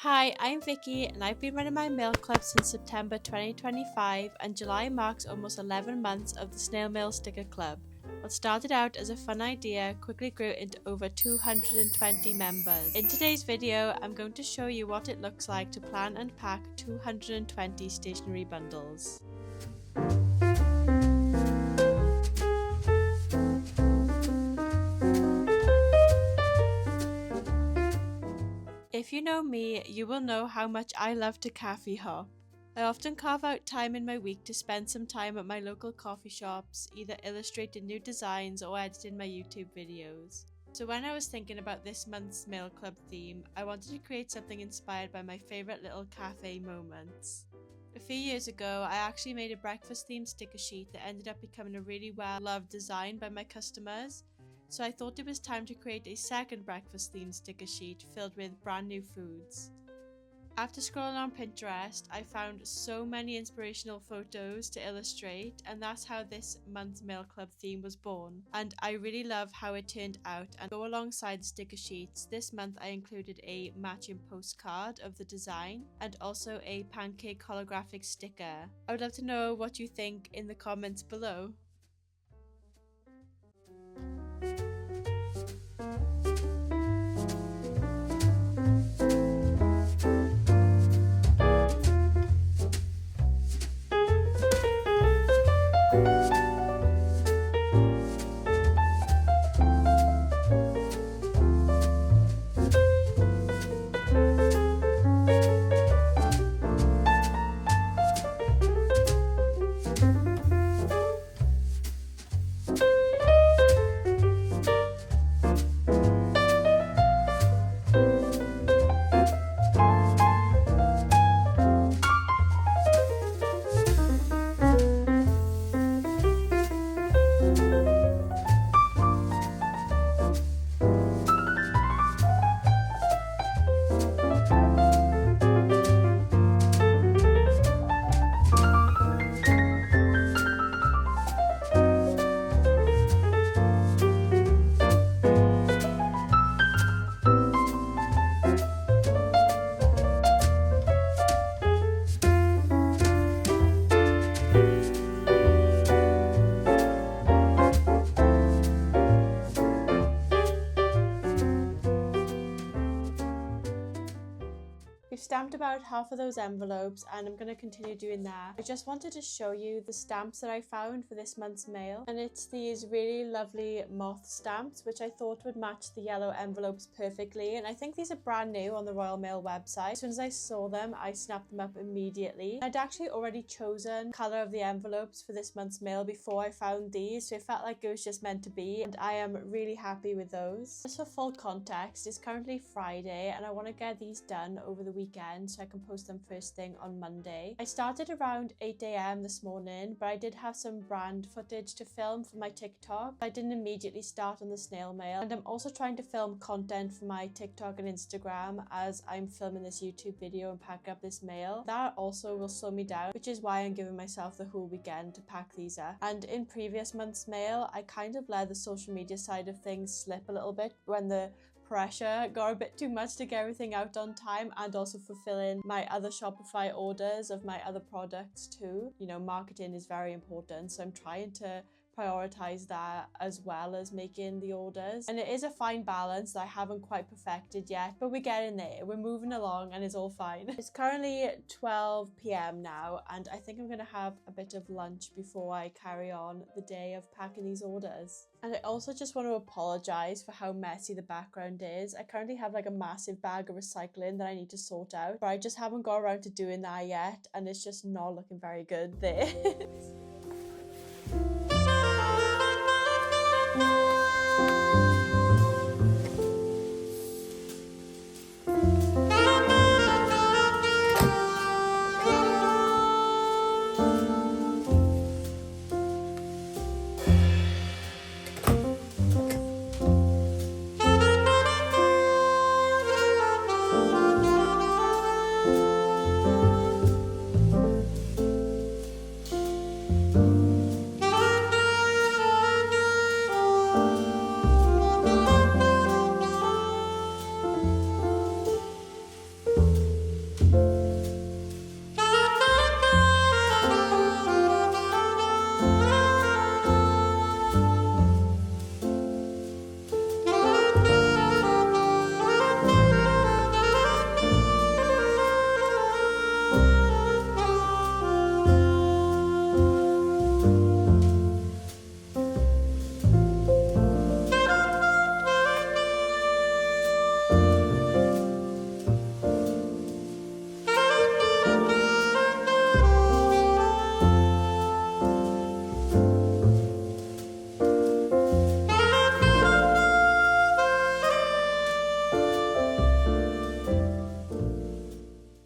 Hi, I'm Vicky and I've been running my mail club since September 2025 and July marks almost 11 months of the Snail Mail Sticker Club. What started out as a fun idea quickly grew into over 220 members. In today's video, I'm going to show you what it looks like to plan and pack 220 stationery bundles. If you know me, you will know how much I love to cafe hop. I often carve out time in my week to spend some time at my local coffee shops, either illustrating new designs or editing my YouTube videos. So when I was thinking about this month's Mail Club theme, I wanted to create something inspired by my favourite little cafe moments. A few years ago, I actually made a breakfast themed sticker sheet that ended up becoming a really well loved design by my customers. So I thought it was time to create a second breakfast themed sticker sheet filled with brand new foods. After scrolling on Pinterest, I found so many inspirational photos to illustrate, and that's how this month's Mail Club theme was born. And I really love how it turned out, and go alongside the sticker sheets, this month I included a matching postcard of the design and also a pancake holographic sticker. I would love to know what you think in the comments below. We've stamped about half of those envelopes and I'm going to continue doing that. I just wanted to show you the stamps that I found for this month's mail, and it's these really lovely moth stamps which I thought would match the yellow envelopes perfectly, and I think these are brand new on the Royal Mail website. As soon as I saw them, I snapped them up immediately. I'd actually already chosen the colour of the envelopes for this month's mail before I found these, so it felt like it was just meant to be, and I am really happy with those. Just for full context, it's currently Friday and I want to get these done over the weekend so I can post them first thing on Monday. I started around 8 a.m. this morning, but I did have some brand footage to film for my TikTok. I didn't immediately start on the snail mail, and I'm also trying to film content for my TikTok and Instagram as I'm filming this YouTube video and pack up this mail. That also will slow me down, which is why I'm giving myself the whole weekend to pack these up. And in previous month's mail, I kind of let the social media side of things slip a little bit when the pressure got a bit too much to get everything out on time, and also fulfilling my other Shopify orders of my other products too. You know, marketing is very important, so I'm trying to prioritize that as well as making the orders, and it is a fine balance that I haven't quite perfected yet, but we're getting there. We're moving along and it's all fine. It's currently 12 p.m. now, and I think I'm gonna have a bit of lunch before I carry on the day of packing these orders. And I also just want to apologize for how messy the background is. I currently have like a massive bag of recycling that I need to sort out, but I just haven't got around to doing that yet, and it's just not looking very good there.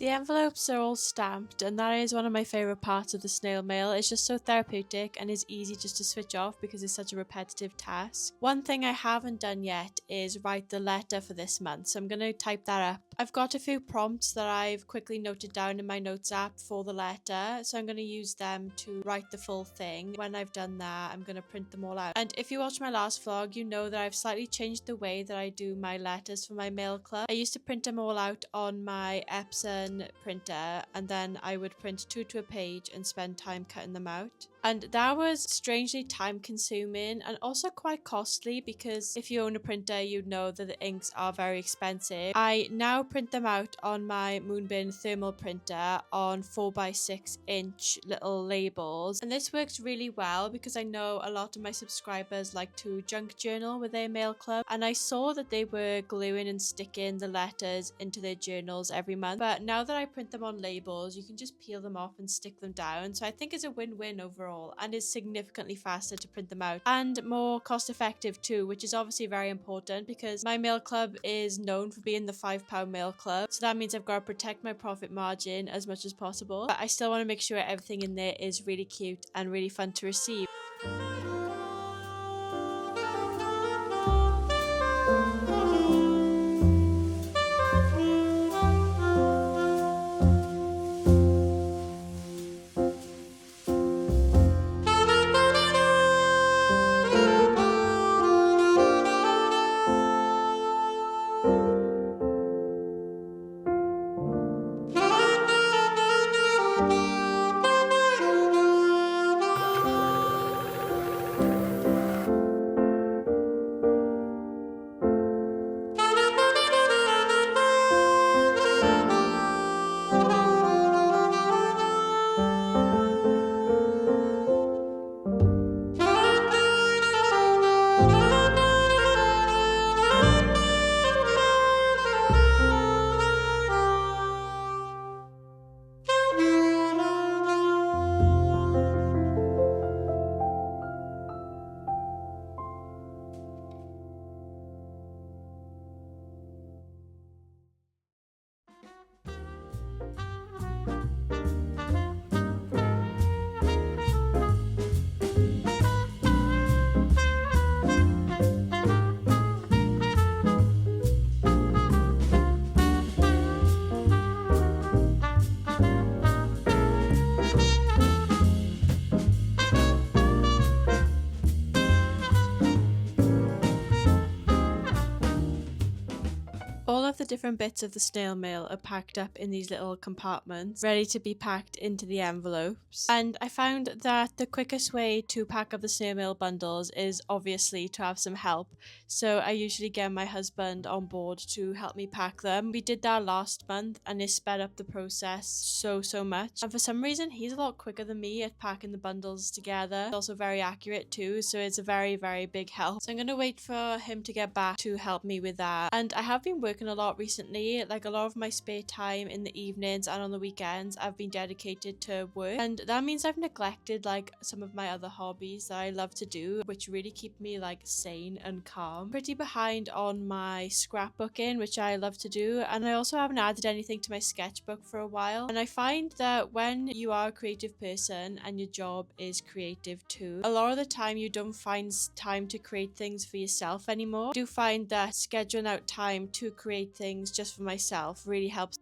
The envelopes are all stamped, and that is one of my favourite parts of the snail mail. It's just so therapeutic and is easy just to switch off because it's such a repetitive task. One thing I haven't done yet is write the letter for this month, so I'm going to type that up. I've got a few prompts that I've quickly noted down in my notes app for the letter, so I'm going to use them to write the full thing. When I've done that, I'm going to print them all out. And if you watched my last vlog, you know that I've slightly changed the way that I do my letters for my mail club. I used to print them all out on my Epson printer, and then I would print 2 to a page and spend time cutting them out. And that was strangely time consuming and also quite costly, because if you own a printer, you know that the inks are very expensive. I now print them out on my Moonbin thermal printer on 4x6 inch little labels. And this works really well because I know a lot of my subscribers like to junk journal with their mail club. And I saw that they were gluing and sticking the letters into their journals every month. But now that I print them on labels, you can just peel them off and stick them down. So I think it's a win-win overall, and is significantly faster to print them out and more cost effective too, which is obviously very important because my mail club is known for being the £5 mail club, so that means I've got to protect my profit margin as much as possible, but I still want to make sure everything in there is really cute and really fun to receive. All of the different bits of the snail mail are packed up in these little compartments, ready to be packed into the envelopes. And I found that the quickest way to pack up the snail mail bundles is obviously to have some help. So I usually get my husband on board to help me pack them. We did that last month and it sped up the process so much. And for some reason, he's a lot quicker than me at packing the bundles together. He's also very accurate too, so it's a very big help. So I'm going to wait for him to get back to help me with that. And I have been working a lot recently. Like a lot of my spare time in the evenings and on the weekends I've been dedicated to work, and that means I've neglected like some of my other hobbies that I love to do, which really keep me like sane and calm. Pretty behind on my scrapbooking, which I love to do, and I also haven't added anything to my sketchbook for a while. And I find that when you are a creative person and your job is creative too, a lot of the time you don't find time to create things for yourself anymore. I do find that scheduling out time to create things just for myself really helps.